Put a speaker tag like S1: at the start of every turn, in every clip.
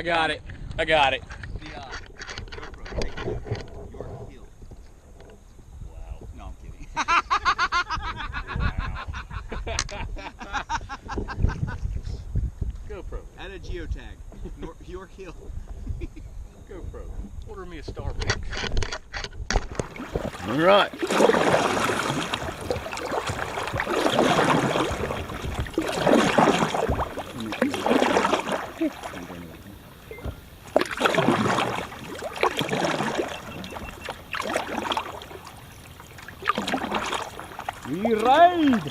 S1: I got it. I got it.
S2: Wow. No, I'm kidding.
S1: GoPro.
S2: Add a geotag. Your heel.
S1: GoPro. Order me a Starbucks.
S3: All right.
S2: We ride.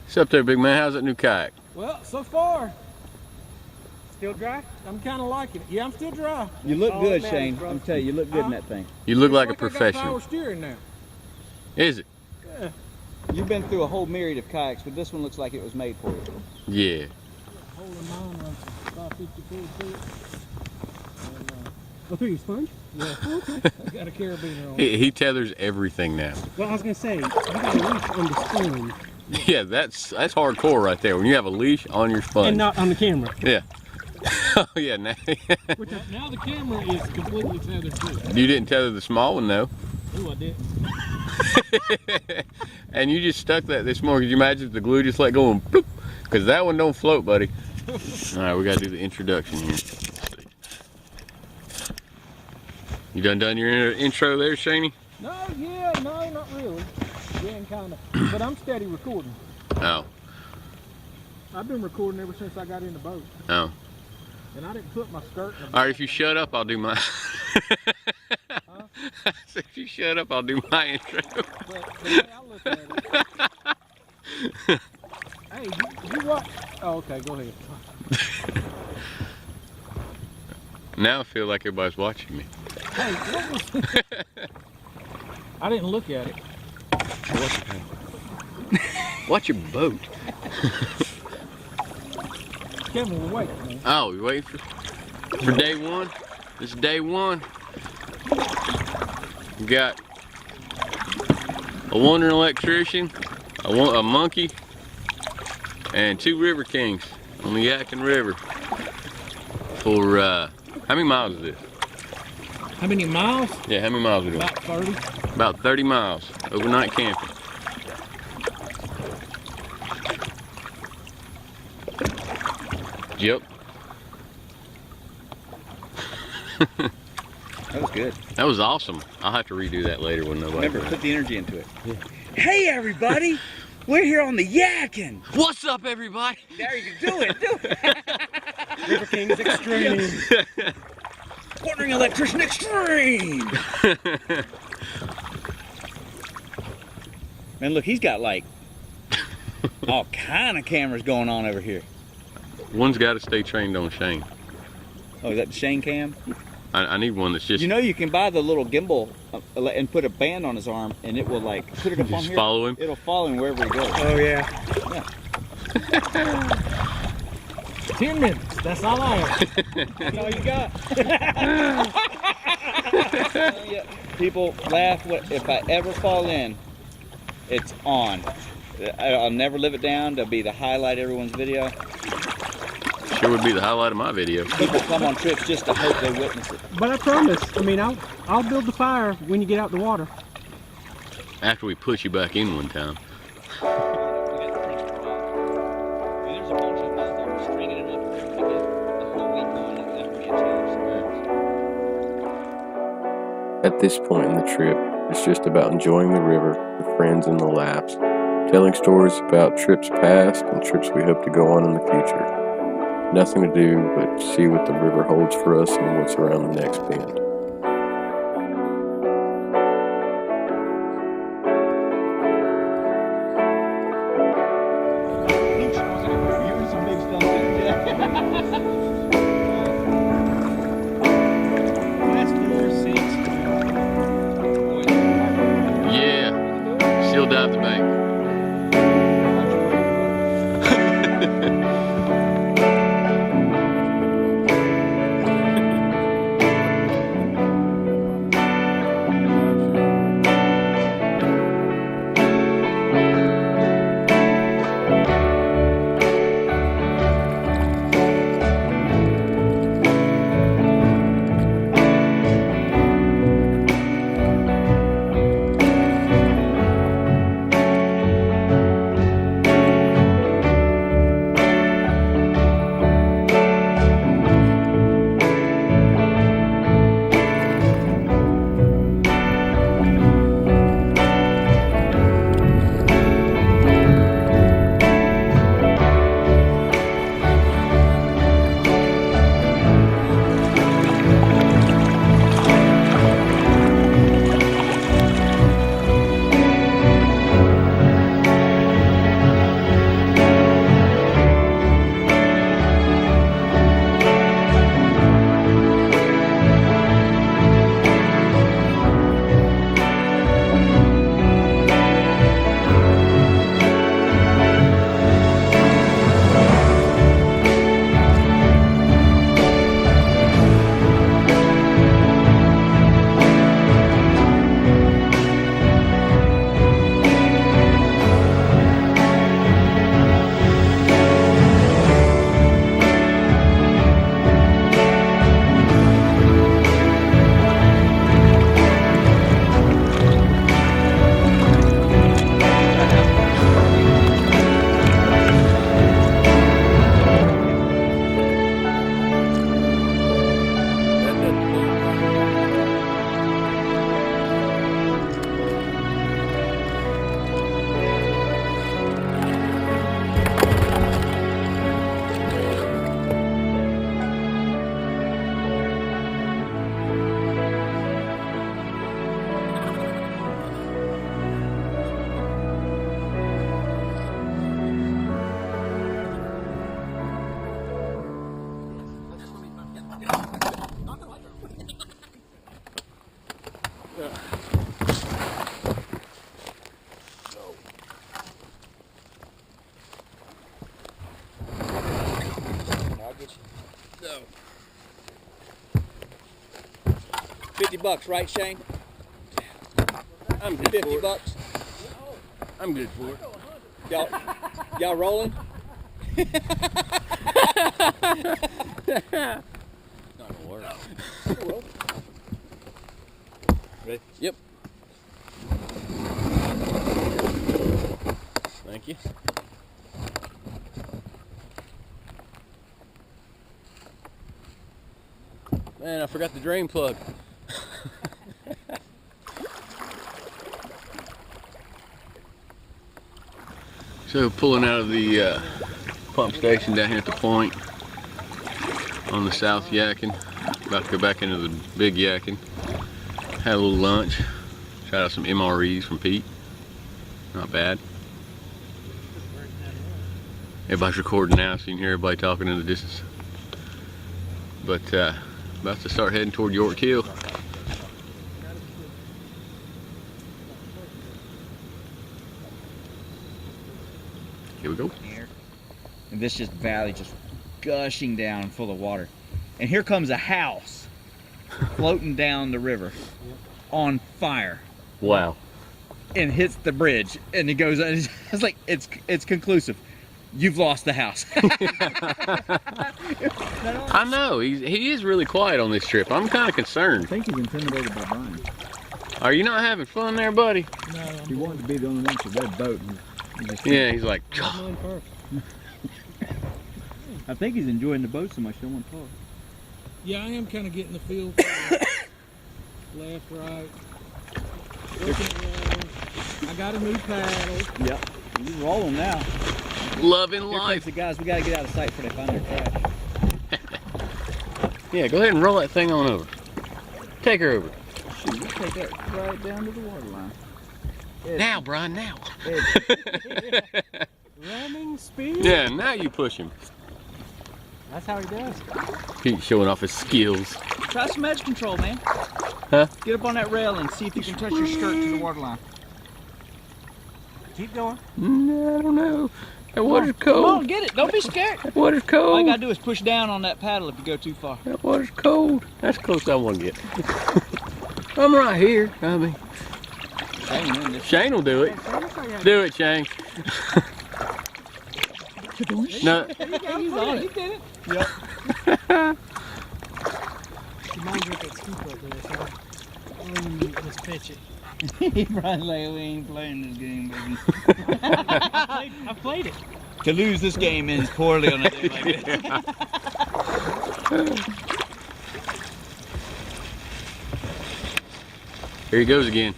S3: What's up there, big man? How's that new kayak?
S4: Well, so far, still dry. I'm kind of liking it. Yeah, I'm still dry.
S2: You look
S4: All
S2: good,
S4: that matters,
S2: Shane.
S4: bro.
S2: I'm telling you, you look good in that thing.
S3: You look like a
S4: I got
S3: professional.
S4: power steering now.
S3: Is it?
S4: Yeah.
S2: You've been through a whole myriad of kayaks, but this one looks like it was made for you.
S3: Yeah.
S4: Holding mine runs 554 feet. Oh, through your sponge? Yeah. Okay. I got a carabiner on.
S3: He tethers everything now.
S4: Well, I was gonna say, you got a leash on the sponge.
S3: Yeah, that's hardcore right there. When you have a leash on your sponge.
S4: And not on the camera.
S3: Yeah. Oh yeah. Now,
S4: Which now the camera is completely tethered too.
S3: you didn't tether the small one though.
S4: Oh, I did.
S3: And you just stuck that this morning. Could you imagine if the glue just let go and bloop? Because that one don't float, buddy. All right, we got to do the introduction here. You done your intro there, Shaney?
S4: No, not really. Yeah, kind of. But I'm steady recording.
S3: Oh.
S4: I've been recording ever since I got in the boat.
S3: Oh.
S4: And I didn't put my skirt in the boat.
S3: All right, if you shut up, I'll do my...
S4: Huh?
S3: So if you shut up, I'll do my intro.
S4: But the way I look at it... Hey, you watch... Oh, okay, go ahead.
S3: Now I feel like everybody's watching me.
S4: Hey, what was... I didn't look at it.
S3: Watch your boat.
S4: Kevin, we're waiting, man.
S3: Oh, you waiting for day one? This is day one. We got a wandering electrician, a monkey, and 2 river kings on the Yadkin River. For how many miles is this?
S4: How many miles?
S3: Yeah, how many miles are we doing?
S4: About 30.
S3: About 30 miles. Overnight camping. Yep.
S2: That was good.
S3: That was awesome. I'll have to redo that later when nobody.
S2: Remember, put the energy into it. Yeah. Hey, everybody! We're here on the Yadkin.
S3: What's up, everybody?
S2: There you go. Do it.
S4: River Kings Extreme.
S2: Wandering electrician extreme. Man, look, he's got like all kind of cameras going on over here.
S3: One's got to stay trained on Shane.
S2: Oh, is that the Shane cam?
S3: I need one that's just.
S2: You know, you can buy the little gimbal and put a band on his arm, and it will like put it up on
S3: Just
S2: here.
S3: follow him.
S2: It'll follow him wherever he goes.
S4: Oh, yeah. 10 minutes. That's all I have.
S2: That's all you got. People laugh if I ever fall in. It's on. I'll never live it down. That'll be the highlight of everyone's video.
S3: Sure would be the highlight of my video.
S2: People come on trips just to hope they witness it.
S4: But I promise. I mean, I'll build the fire when you get out the water.
S3: After we push you back in one time.
S2: There's a bunch of them out there stringing it up there to get the whole week going after we had
S3: At this point in the trip, it's just about enjoying the river, the friends and the laughs, telling stories about trips past and trips we hope to go on in the future. Nothing to do but see what the river holds for us and what's around the next bend. Yeah, she'll dive the bank.
S2: go. $50, right, Shane?
S1: I'm good for it.
S2: $50.
S1: I'm good for it.
S2: Y'all rolling?
S1: Not gonna work.
S2: Ready?
S1: Yep. Thank you. Man, I forgot the drain plug. So pulling out of the pump station down here at the point on the South Yadkin. About to go back into the big Yadkin. Had a little lunch. Shot out some MREs from Pete. Not bad. Everybody's recording now, so you can hear everybody talking in the distance. But about to start heading toward York Hill. Here we go.
S2: And this just valley just gushing down full of water. And here comes a house floating down the river on fire.
S1: Wow.
S2: And hits the bridge and it goes, it's like, it's conclusive. You've lost the house.
S1: I know, he is really quiet on this trip. I'm kind of
S2: I
S1: concerned.
S2: think he's intimidated by Brian.
S1: Are you not having fun there, buddy?
S4: No,
S2: He wanted to be the only one with that boat.
S1: Yeah, he's like,
S2: I think he's enjoying the boat so much, he don't want to talk.
S4: yeah, I am kind of getting the feel for it. Left, right. Looking at water. I got a new paddle.
S2: Yep. He's rolling now.
S1: loving
S2: Here
S1: life.
S2: comes the guys, we got to get out of sight before they find their crash.
S1: Yeah, go ahead and roll that thing on over. Take her over.
S2: Shoot, you take that right down to the water line.
S1: Now, Brian, now.
S4: Ramming speed?
S1: Yeah, now you push him.
S4: That's how he does.
S1: Pete's showing off his skills.
S2: Try some edge control, man.
S1: Huh?
S2: Get up on that rail and see if you can touch your skirt to the water line.
S4: Keep going.
S1: I don't know. That water's
S2: Come on,
S1: cold.
S2: get it. Don't be scared.
S1: That water's
S2: All you
S1: cold.
S2: gotta do is push down on that paddle if you go too far.
S1: That water's cold. That's close as I want to get. I'm right here. I mean, Shane will do it. Do it, Shane. No.
S2: He's on it.
S4: did it.
S2: Yep.
S4: Reminds me of that scoop up there, so let's pitch it.
S2: Brian's like, we ain't playing this game, baby.
S4: I played it.
S2: To lose this game ends poorly on a day like this.
S1: Here he goes again.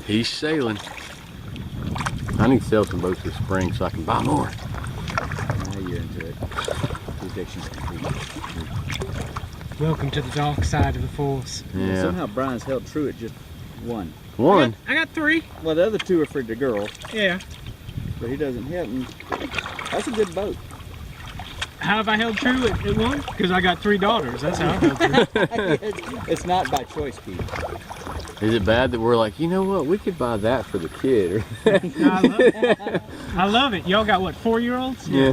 S1: He's sailing. I need to sell some boats this spring so I can buy more.
S2: Now you're into it. Prediction's complete.
S4: Welcome to the dark side of the force.
S1: Yeah.
S2: Somehow Brian's held true at just one.
S1: One.
S4: I got 3.
S2: Well, the other 2 are for the girl,
S4: Yeah.
S2: but he doesn't hit. And that's a good boat.
S4: How have I held true at 1? Because I got 3 daughters. That's how I held true.
S2: It's not by choice, Pete.
S1: Is it bad that we're like, you know what, we could buy that for the kid?
S4: No, I love it. I love it. Y'all got what, 4-year-olds?
S1: Yeah.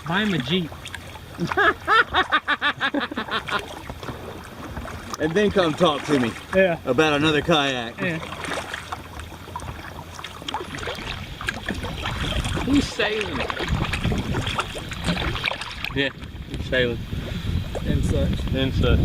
S4: Buy him a Jeep.
S2: And then come talk to me
S4: Yeah.
S2: about another kayak.
S4: Yeah.
S1: He's sailing. Yeah, he's sailing.
S2: And such.
S1: And such.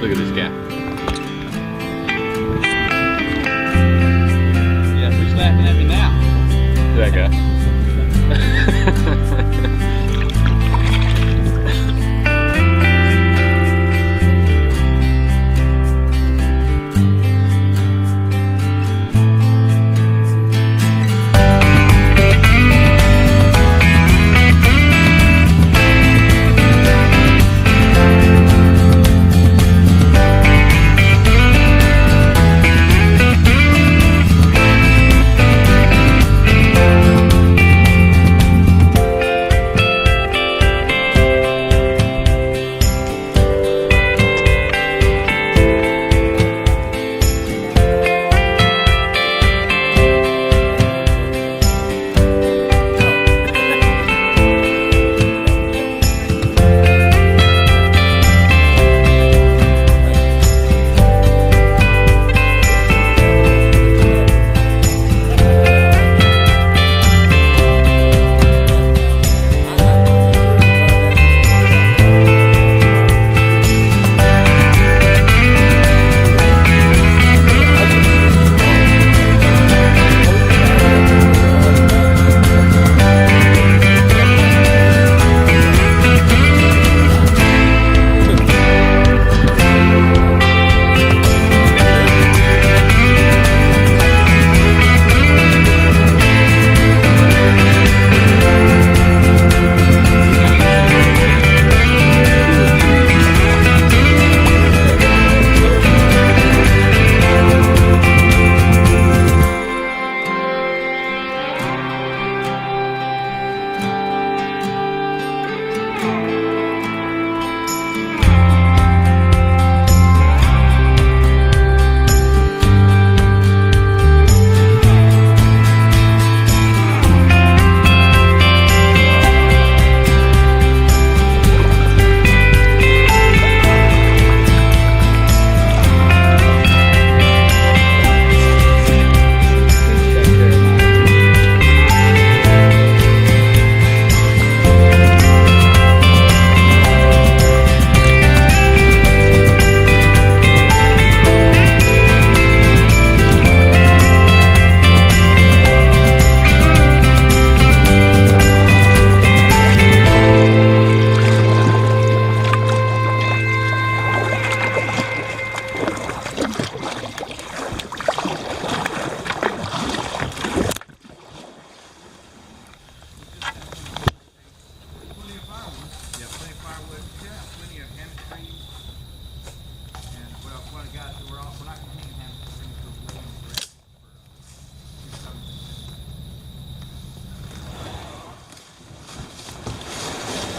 S1: Look at this guy.
S2: Yeah, who's laughing at me now?
S1: That guy.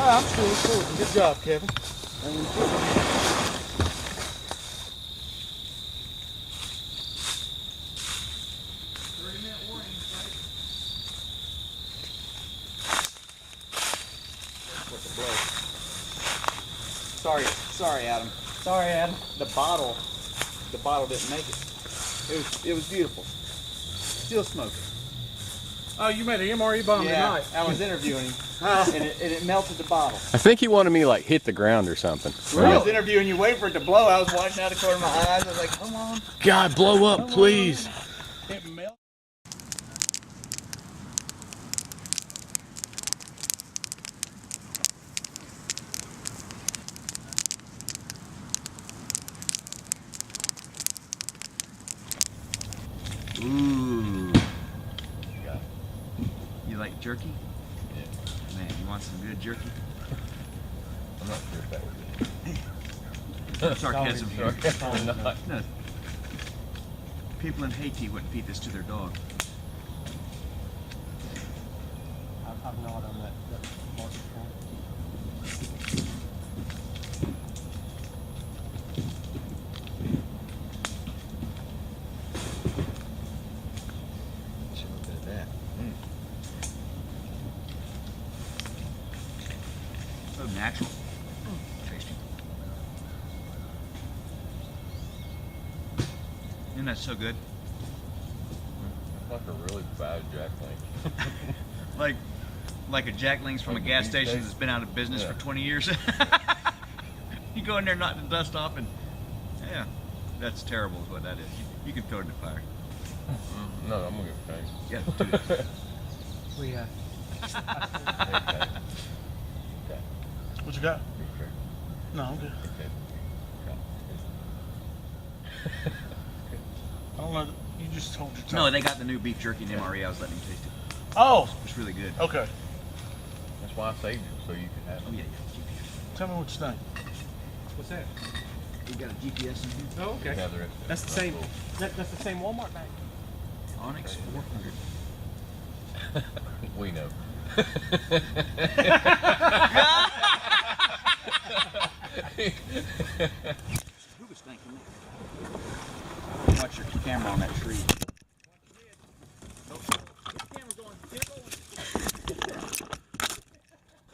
S2: I'm cool. Good job, Kevin. Sorry, Adam. Sorry, Adam. The bottle didn't make it. It was beautiful. Still smoking.
S4: Oh, you made an MRE bomb tonight.
S2: I was interviewing him, and it melted the bottle.
S1: I think he wanted me to, like, hit the ground or something.
S2: I was interviewing you, waiting for it to blow. I was watching out of the corner of my eyes. I was like, come on.
S1: God, blow up, please.
S4: It melted.
S1: Ooh.
S2: You like jerky? Yeah. Man, you want some good jerky?
S3: I'm not sure if that would be.
S2: Sarcasm here.
S3: Not.
S2: No. People in Haiti wouldn't feed this to their dog.
S4: I've gnawed on that mark before.
S2: So natural. Tasty. Isn't that so good?
S3: Like a really bad Jack Link.
S2: Like a Jack Link's from a gas station that's been out of business for 20 years. You go in there, knock the dust off, and yeah, that's terrible is what that is. You can throw it in the fire.
S3: No, I'm gonna get thanks.
S2: Yeah, do it.
S4: We
S3: Okay.
S4: What you got?
S3: Sure.
S4: No, I'm good. I don't know. You just told your tongue.
S2: No, they got the new beef jerky in MRE. I was letting him taste it.
S4: Oh,
S2: It's really good.
S4: okay.
S3: That's why I saved it, so you can have
S2: Oh
S3: it.
S2: yeah.
S4: Tell me what you think.
S5: What's that?
S2: We got a GPS in here.
S5: Oh,
S3: You can
S5: okay.
S3: have the rest of it.
S5: That's the same. That's the same Walmart bag.
S2: Onyx 400.
S3: We know.
S2: Who was thinking that? Watch your camera on that tree.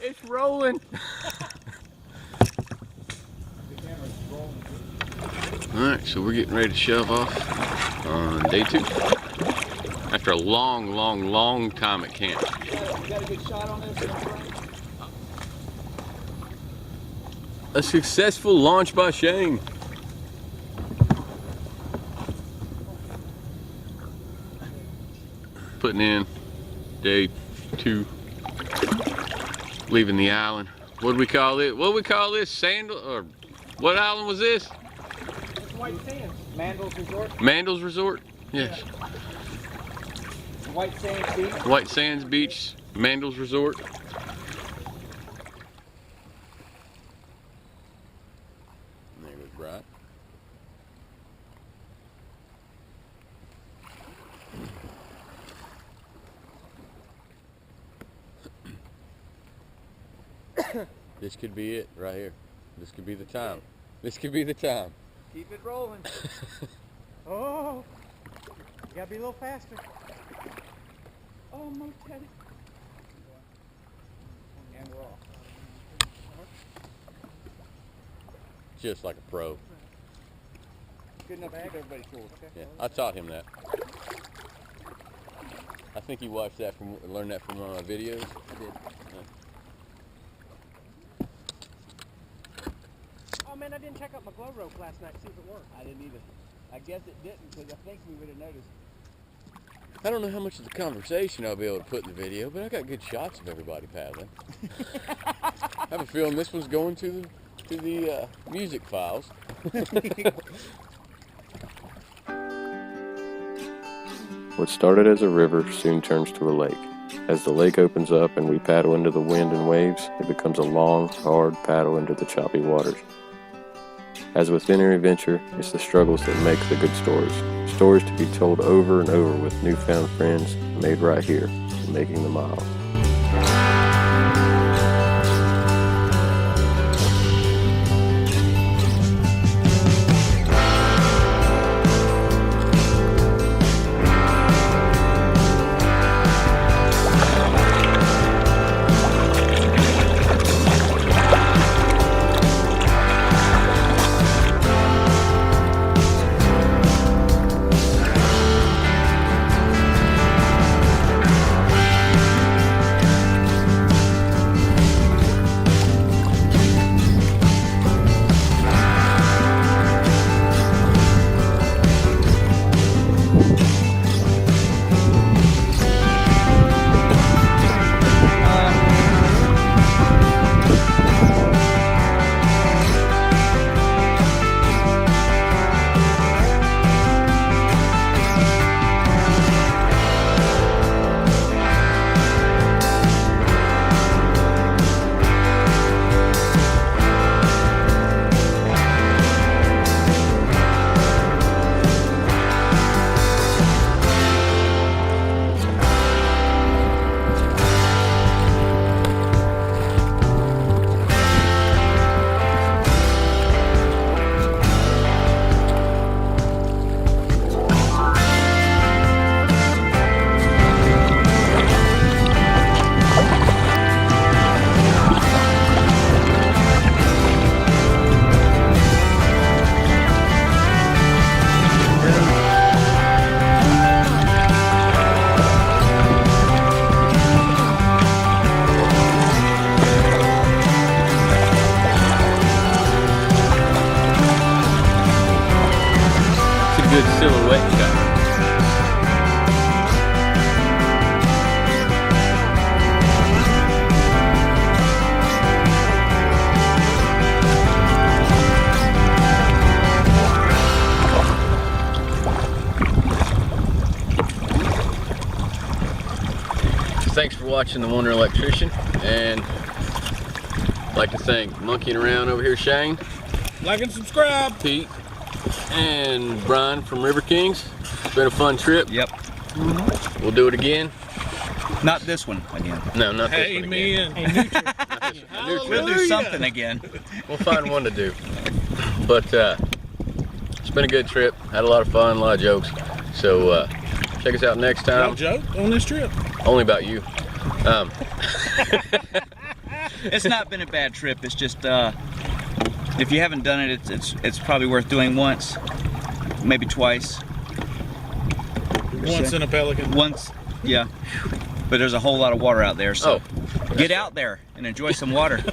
S1: It's rolling. Alright, so we're getting ready to shove off on day 2. After a long time at camp.
S2: You got a good shot on this?
S1: A successful launch by Shane. Putting in day 2. Leaving the island. What do we call it? What do we call this? Sandal or what island was this?
S5: White Sands.
S2: Mandels Resort?
S1: Mandels Resort? Yes.
S2: White Sands Beach?
S1: White Sands Beach, Mandels Resort. There goes Bright. This could be it right here. This could be the time. This could be the time.
S5: Keep it rolling. Oh, you gotta be a little faster. Almost had it. And we're off.
S1: Just like a pro.
S5: Good enough to keep everybody cool. Okay.
S1: Yeah, I taught him that. I think he watched that learned that from one of my videos.
S5: I did. Oh man, I didn't check out my glow rope last night to see if it worked.
S2: I didn't either. I guess it didn't because I think we would have noticed.
S1: I don't know how much of the conversation I'll be able to put in the video, but I got good shots of everybody paddling. I have a feeling this one's going to the music files.
S3: What started as a river soon turns to a lake. As the lake opens up and we paddle into the wind and waves, it becomes a long, hard paddle into the choppy waters. As with any adventure, it's the struggles that make the good stories. Stories to be told over and over with newfound friends, made right here, Making the Miles.
S1: thanks for watching The Wonder Electrician, and I'd like to thank Monkeying Around over here, Shane,
S4: Like and subscribe.
S1: Pete, and Brian from River Kings. It's been a fun trip.
S2: Yep.
S1: We'll do it again.
S2: Not this one again.
S1: No, not this one again.
S4: Amen.
S1: Not this one. A new trip.
S2: We'll do something again.
S1: We'll find one to do. But it's been a good trip. Had a lot of fun, a lot of jokes. So check us out next
S4: No
S1: time.
S4: joke on this trip.
S1: Only about you.
S2: It's not been a bad trip. It's just if you haven't done it, it's probably worth doing once, maybe twice.
S4: Once in a Pelican.
S2: Once, yeah. But there's a whole lot of water out there, so get out there and enjoy some water.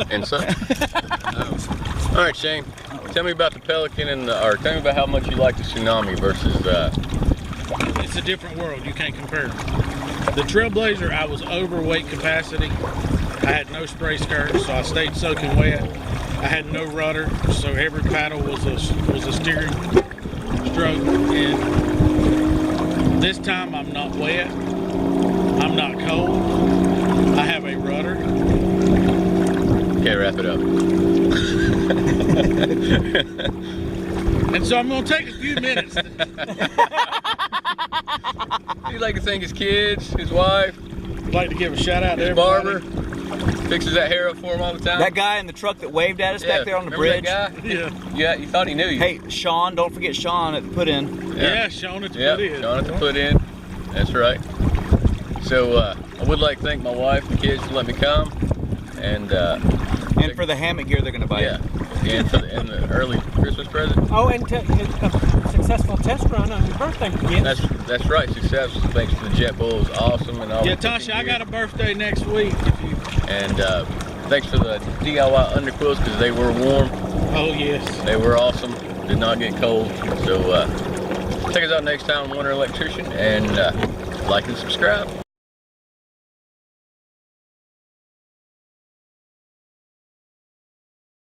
S1: And so, all right, Shane. Tell me about the Pelican or tell me about how much you like the Tsunami versus.
S4: It's a different world. You can't compare. The Trailblazer, I was overweight capacity. I had no spray skirt, so I stayed soaking wet. I had no rudder, so every paddle was a steering stroke. And this time I'm not wet. I'm not cold. I have a rudder.
S1: Okay, wrap it up.
S4: And so I'm going to take a few minutes.
S1: He'd like to thank his kids, his wife,
S4: I'd like to give a shout out to
S1: his
S4: everybody.
S1: barber. Fixes that hair up for him all the time.
S2: That guy in the truck that waved at us back there on the
S1: remember
S2: bridge.
S1: That guy?
S4: Yeah.
S1: Yeah, you thought he knew you.
S2: Hey, Sean, don't forget Sean at the put in.
S4: Yeah, Sean at the
S1: Yeah,
S4: put in.
S1: Sean at the put in. That's right. So I would like to thank my wife and kids for letting me come, and
S2: For the hammock gear they're going to buy.
S1: yeah, and for the early Christmas present.
S5: Oh, and a successful test run on your birthday again.
S1: That's right. Success thanks to the JetBull. It was awesome and all.
S4: Yeah,
S1: the
S4: Tasha, I
S1: cooking
S4: got a
S1: gear.
S4: birthday next week.
S1: And thanks for the DIY underquilts because they were warm.
S4: Oh, yes.
S1: They were awesome. Did not get cold. So check us out next time, Wonder Electrician, and like and subscribe.